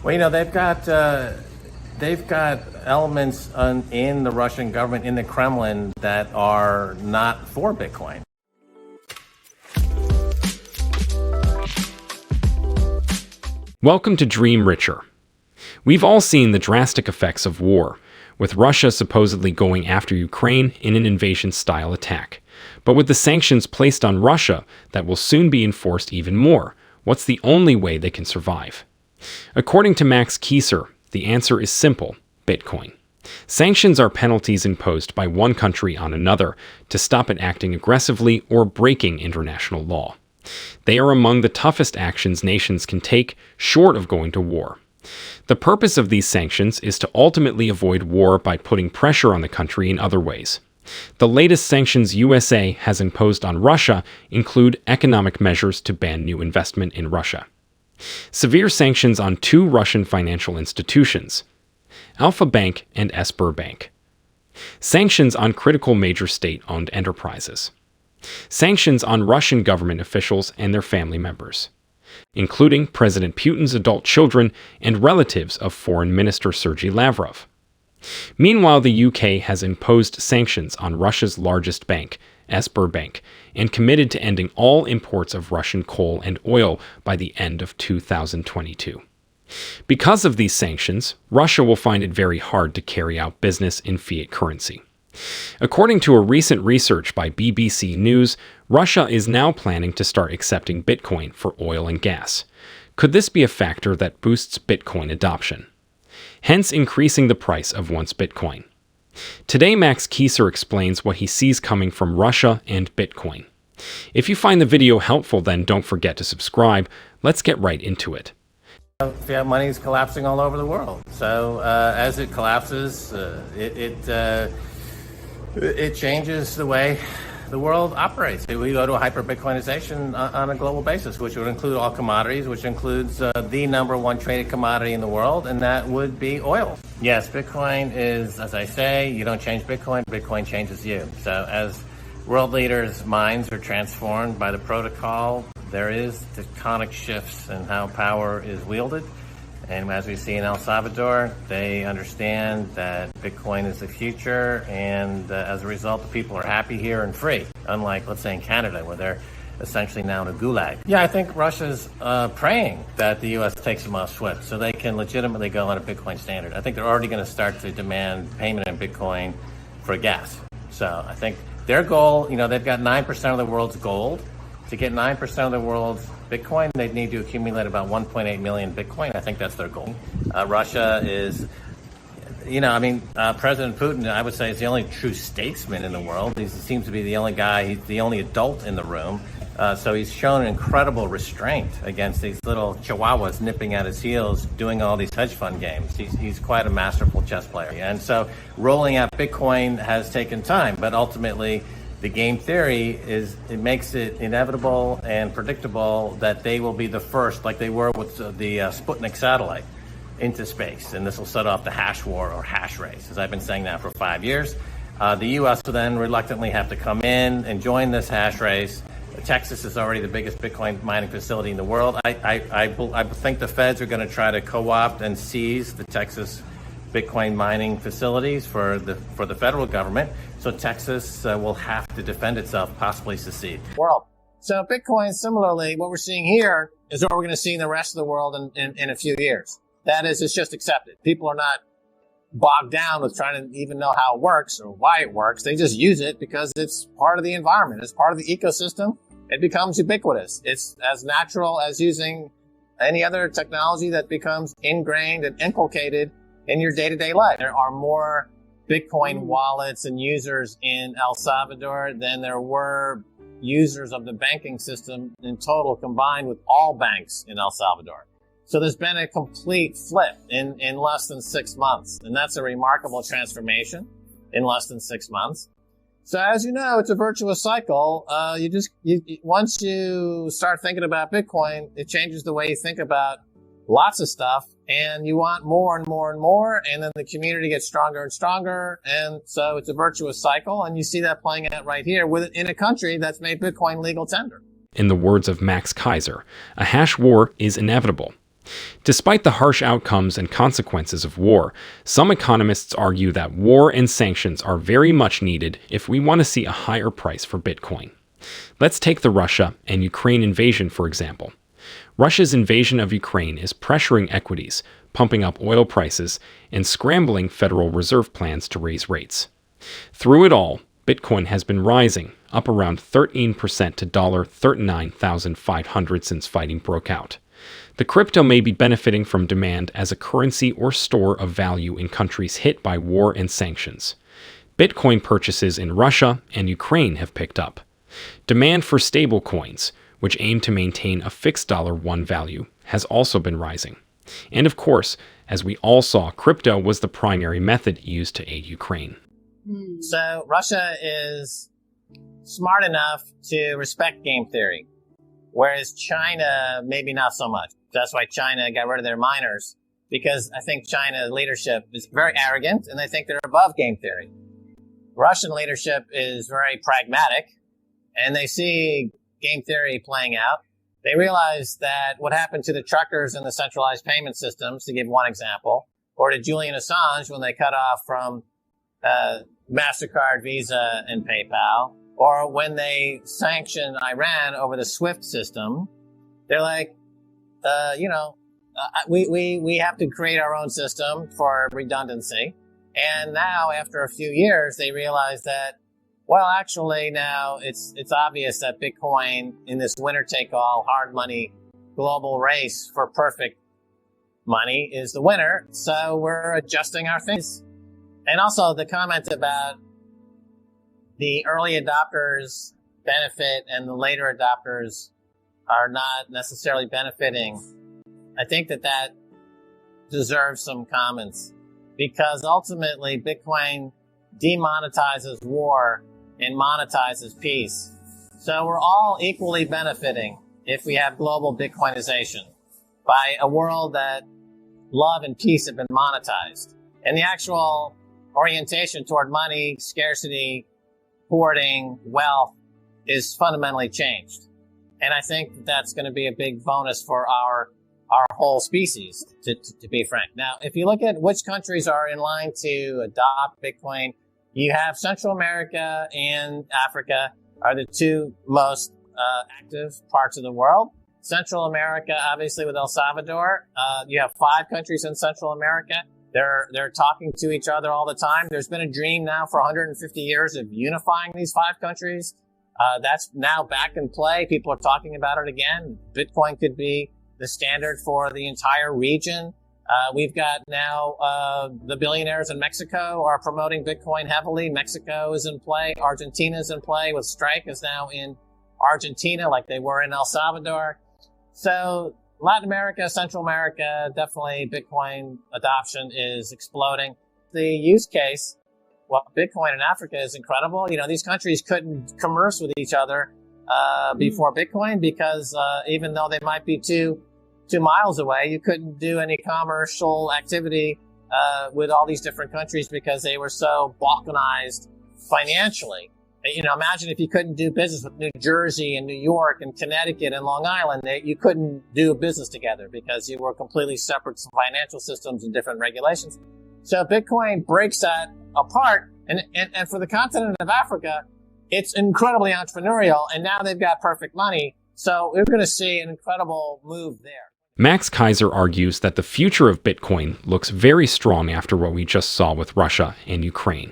Well, they've got elements in the Russian government, in the Kremlin, that are not for Bitcoin. Welcome to Dream Richer. We've all seen the drastic effects of war, with Russia supposedly going after Ukraine in an invasion-style attack. But with the sanctions placed on Russia that will soon be enforced even more, what's the only way they can survive? According to Max Keiser, the answer is simple: Bitcoin. Sanctions are penalties imposed by one country on another to stop it acting aggressively or breaking international law. They are among the toughest actions nations can take, short of going to war. The purpose of these sanctions is to ultimately avoid war by putting pressure on the country in other ways. The latest sanctions USA has imposed on Russia include economic measures to ban new investment in Russia. Severe sanctions on two Russian financial institutions, Alfa Bank and Sber Bank. Sanctions on critical major state-owned enterprises. Sanctions on Russian government officials and their family members, including President Putin's adult children and relatives of Foreign Minister Sergei Lavrov. Meanwhile, the UK has imposed sanctions on Russia's largest bank, Sber Bank, and committed to ending all imports of Russian coal and oil by the end of 2022. Because of these sanctions, Russia will find it very hard to carry out business in fiat currency. According to a recent research by BBC News, Russia is now planning to start accepting Bitcoin for oil and gas. Could this be a factor that boosts Bitcoin adoption, hence increasing the price of one's Bitcoin? Today, Max Keiser explains what he sees coming from Russia and Bitcoin. If you find the video helpful, then don't forget to subscribe. Let's get right into it. Fiat money is collapsing all over the world. So as it collapses, it changes the way the world operates. We go to a hyper-Bitcoinization on a global basis, which would include all commodities, which includes the number one traded commodity in the world, and that would be oil. Yes, Bitcoin is, as I say, you don't change Bitcoin, Bitcoin changes you. So as world leaders' minds are transformed by the protocol, there is tectonic shifts in how power is wielded. And as we see in El Salvador, they understand that Bitcoin is the future, and as a result, the people are happy here and free, unlike, let's say, in Canada, where they're essentially now in a gulag. Yeah, I think Russia's praying that the U.S. takes them off SWIFT so they can legitimately go on a Bitcoin standard. I think they're already going to start to demand payment in Bitcoin for gas. So I think their goal, they've got 9% of the world's gold. To get 9% of the world's Bitcoin, they'd need to accumulate about 1.8 million Bitcoin. I think that's their goal. Russia is, President Putin, I would say, is the only true statesman in the world. He seems to be the only guy, he's the only adult in the room. So he's shown incredible restraint against these little chihuahuas nipping at his heels, doing all these hedge fund games. He's quite a masterful chess player. And so rolling out Bitcoin has taken time, but ultimately, the game theory is it makes it inevitable and predictable that they will be the first, like they were with the Sputnik satellite, into space. And this will set off the hash war or hash race, as I've been saying now for 5 years. The U.S. will then reluctantly have to come in and join this hash race. Texas is already the biggest Bitcoin mining facility in the world. I think the feds are going to try to co-opt and seize the Texas Bitcoin mining facilities for the federal government. So Texas will have to defend itself, possibly secede. World. So Bitcoin, similarly, what we're seeing here is what we're going to see in the rest of the world in a few years. That is, it's just accepted. People are not bogged down with trying to even know how it works or why it works. They just use it because it's part of the environment. It's part of the ecosystem. It becomes ubiquitous. It's as natural as using any other technology that becomes ingrained and inculcated in your day-to-day life. There are more Bitcoin wallets and users in El Salvador than there were users of the banking system in total combined with all banks in El Salvador. So there's been a complete flip in less than 6 months. And that's a remarkable transformation in less than 6 months. So as you know, it's a virtuous cycle. Once you start thinking about Bitcoin, it changes the way you think about lots of stuff. And you want more and more and more, and then the community gets stronger and stronger, and so it's a virtuous cycle, and you see that playing out right here in a country that's made Bitcoin legal tender. In the words of Max Keiser, a hash war is inevitable. Despite the harsh outcomes and consequences of war, some economists argue that war and sanctions are very much needed if we want to see a higher price for Bitcoin. Let's take the Russia and Ukraine invasion, for example. Russia's invasion of Ukraine is pressuring equities, pumping up oil prices, and scrambling Federal Reserve plans to raise rates. Through it all, Bitcoin has been rising, up around 13% to $39,500 since fighting broke out. The crypto may be benefiting from demand as a currency or store of value in countries hit by war and sanctions. Bitcoin purchases in Russia and Ukraine have picked up. Demand for stablecoins, which aim to maintain a fixed $1 value, has also been rising. And of course, as we all saw, crypto was the primary method used to aid Ukraine. So Russia is smart enough to respect game theory, whereas China, maybe not so much. That's why China got rid of their miners, because I think China leadership is very arrogant and they think they're above game theory. Russian leadership is very pragmatic and they see game theory playing out. They realize that what happened to the truckers and the centralized payment systems, to give one example, or to Julian Assange when they cut off from MasterCard, Visa, and PayPal, or when they sanctioned Iran over the SWIFT system, they're like, we have to create our own system for redundancy. And now, after a few years, they realize that, well, actually, now it's obvious that Bitcoin in this winner-take-all hard money global race for perfect money is the winner. So we're adjusting our things. And also the comment about the early adopters benefit and the later adopters are not necessarily benefiting. I think that deserves some comments, because ultimately Bitcoin demonetizes war and monetizes peace. So we're all equally benefiting if we have global Bitcoinization by a world that love and peace have been monetized. And the actual orientation toward money, scarcity, hoarding, wealth is fundamentally changed. And I think that's going to be a big bonus for our whole species, to be frank. Now, if you look at which countries are in line to adopt Bitcoin, you have Central America and Africa are the two most active parts of the world. Central America, obviously, with El Salvador, you have 5 countries in Central America. They're talking to each other all the time. There's been a dream now for 150 years of unifying these 5 countries. That's now back in play. People are talking about it again. Bitcoin could be the standard for the entire region. We've got now the billionaires in Mexico are promoting Bitcoin heavily. Mexico is in play. Argentina is in play, with Strike is now in Argentina like they were in El Salvador. So Latin America, Central America, definitely Bitcoin adoption is exploding. The use case, well, Bitcoin in Africa is incredible. You know, these countries couldn't converse with each other before Bitcoin, because even though they might be two miles away, you couldn't do any commercial activity with all these different countries because they were so balkanized financially. You know, imagine if you couldn't do business with New Jersey and New York and Connecticut and Long Island, you couldn't do business together because you were completely separate financial systems and different regulations. So Bitcoin breaks that apart. And for the continent of Africa, it's incredibly entrepreneurial. And now they've got perfect money. So we're going to see an incredible move there. Max Keiser argues that the future of Bitcoin looks very strong after what we just saw with Russia and Ukraine.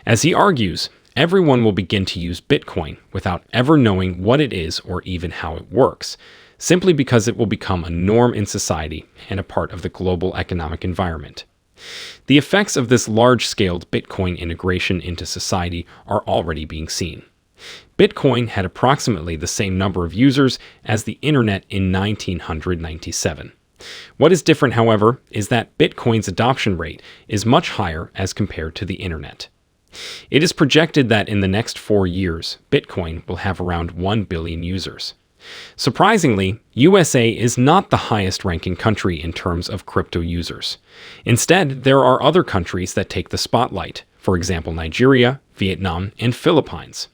As he argues, everyone will begin to use Bitcoin without ever knowing what it is or even how it works, simply because it will become a norm in society and a part of the global economic environment. The effects of this large-scale Bitcoin integration into society are already being seen. Bitcoin had approximately the same number of users as the Internet in 1997. What is different, however, is that Bitcoin's adoption rate is much higher as compared to the Internet. It is projected that in the next 4 years, Bitcoin will have around 1 billion users. Surprisingly, USA is not the highest-ranking country in terms of crypto users. Instead, there are other countries that take the spotlight, for example Nigeria, Vietnam, and Philippines.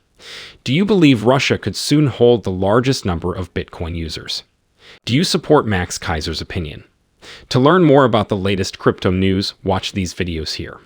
Do you believe Russia could soon hold the largest number of Bitcoin users? Do you support Max Keiser's opinion? To learn more about the latest crypto news, watch these videos here.